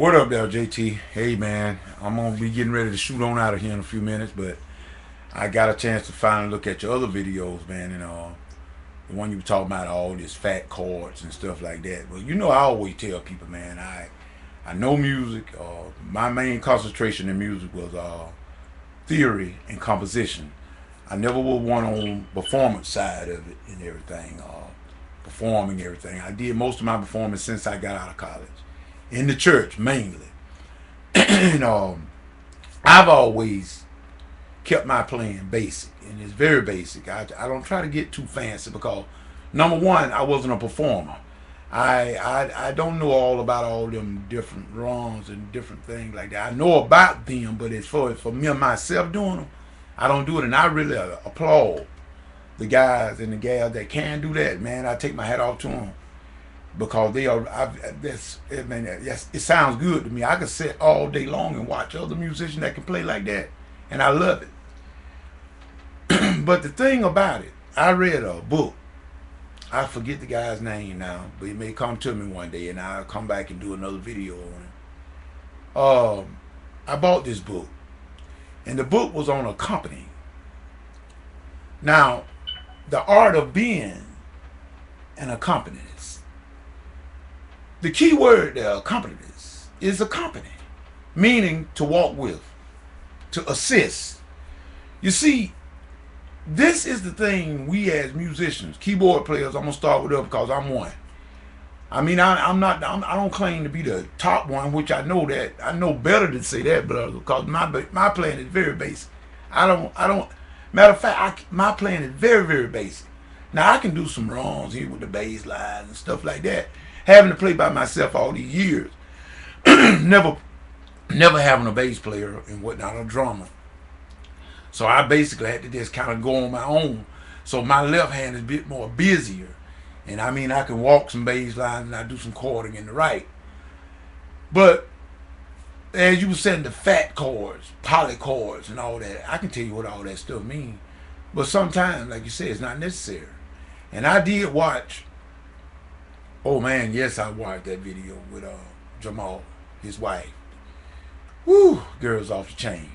What up there, JT? Hey man, I'm gonna be getting ready to shoot on out of here in a few minutes, but I got a chance to finally look at your other videos, man, and the one you were talking about all this Phat Chords and stuff like that. Well, you know, I always tell people, man, I know music. My main concentration in music was theory and composition. I never was one on performance side of it and everything, performing everything. I did most of my performance since I got out of college, in the church mainly. and I've always kept my playing basic, and it's very basic. I don't try to get too fancy because, number one, I wasn't a performer. I don't know all about all them different runs and different things like that. I know about them, but as far as for me and myself doing them, I don't do it. And I really applaud the guys and the gals that can do that. Man, I take my hat off to them because they are. It sounds good to me. I could sit all day long and watch other musicians that can play like that, and I love it. But the thing about it, I read a book. I forget the guy's name now, but it may come to me one day, and I'll come back and do another video on it. I bought this book, and the book was on accompanying. Now, the art of being an accompanist. The key word there, accompanist, is accompany, meaning to walk with, to assist. You see, this is the thing we as musicians, keyboard players, I'm gonna start with up because I'm one. I mean, I don't claim to be the top one, which I know that I know better to say that, but because my playing is very basic. I don't. Matter of fact, my playing is very basic. Now I can do some runs here with the bass lines and stuff like that. Having to play by myself all these years, never having a bass player and whatnot, a drummer. So I basically had to just kind of go on my own. So my left hand is a bit more busier. And I mean, I can walk some bass lines and I do some chording in the right. But as you were saying, the Phat chords, poly chords and all that, I can tell you what all that stuff means. But sometimes, like you said, it's not necessary. And I did watch, oh man, yes, I watched that video with Jamal, his wife. Woo, girls off the chain.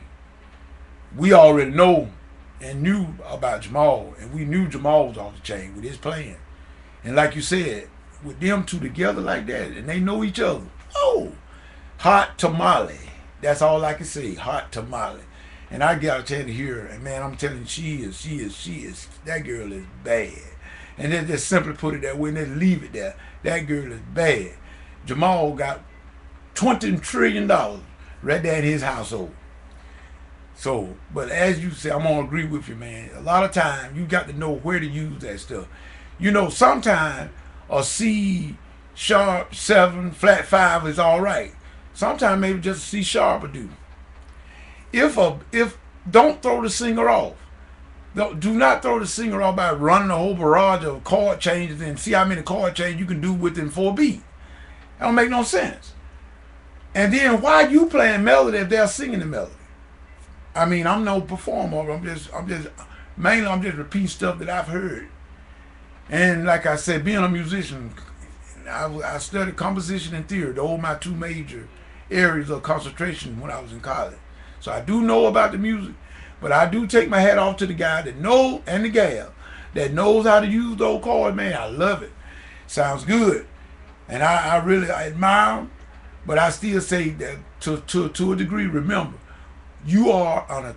We already know and knew about Jamal, and we knew Jamal was off the chain with his playing. And like you said, with them two together like that, and they know each other, oh, hot tamale. That's all I can say, hot tamale. And I got a chance to hear her, and man, I'm telling you, she is, that girl is bad. And then just simply put it that way, and then leave it there. That girl is bad. Jamal got $20 trillion right there in his household. So, but as you say, I'm gonna agree with you, man. A lot of times you got to know where to use that stuff. You know, sometimes a C sharp 7 flat 5 is all right. Sometimes maybe just a C sharp will do. If don't throw the singer off. Do not throw the singer off by running a whole barrage of chord changes and see how many chord changes you can do within 4 beats. That don't make no sense. And then why you playing melody if they're singing the melody? I mean, I'm no performer. I'm just repeating stuff that I've heard. And like I said, being a musician, I studied composition and theory. Those were my two major areas of concentration when I was in college. So I do know about the music, but I do take my hat off to the guy that know, and the gal that knows how to use those chords. Man, I love it. Sounds good. And I really admire them, but I still say that to a degree, remember, you are on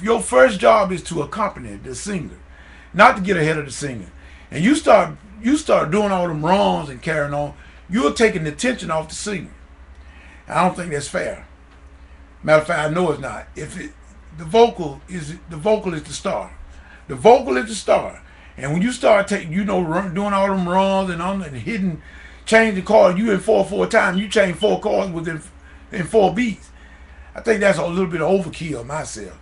your first job is to accompany the singer, not to get ahead of the singer. And you start doing all them wrongs and carrying on, you're taking the attention off the singer. I don't think that's fair. Matter of fact, I know it's not. The vocal is the star. The vocal is the star. And when you start doing all them wrongs and hitting, change the chord, you in 4/4 time, you change 4 chords in 4 beats. I think that's a little bit of overkill myself.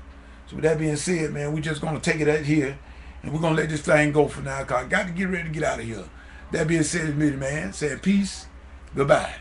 So with that being said, man, we're just gonna take it out here, and we're gonna let this thing go for now. Cause I got to get ready to get out of here. That being said, man, saying peace, goodbye.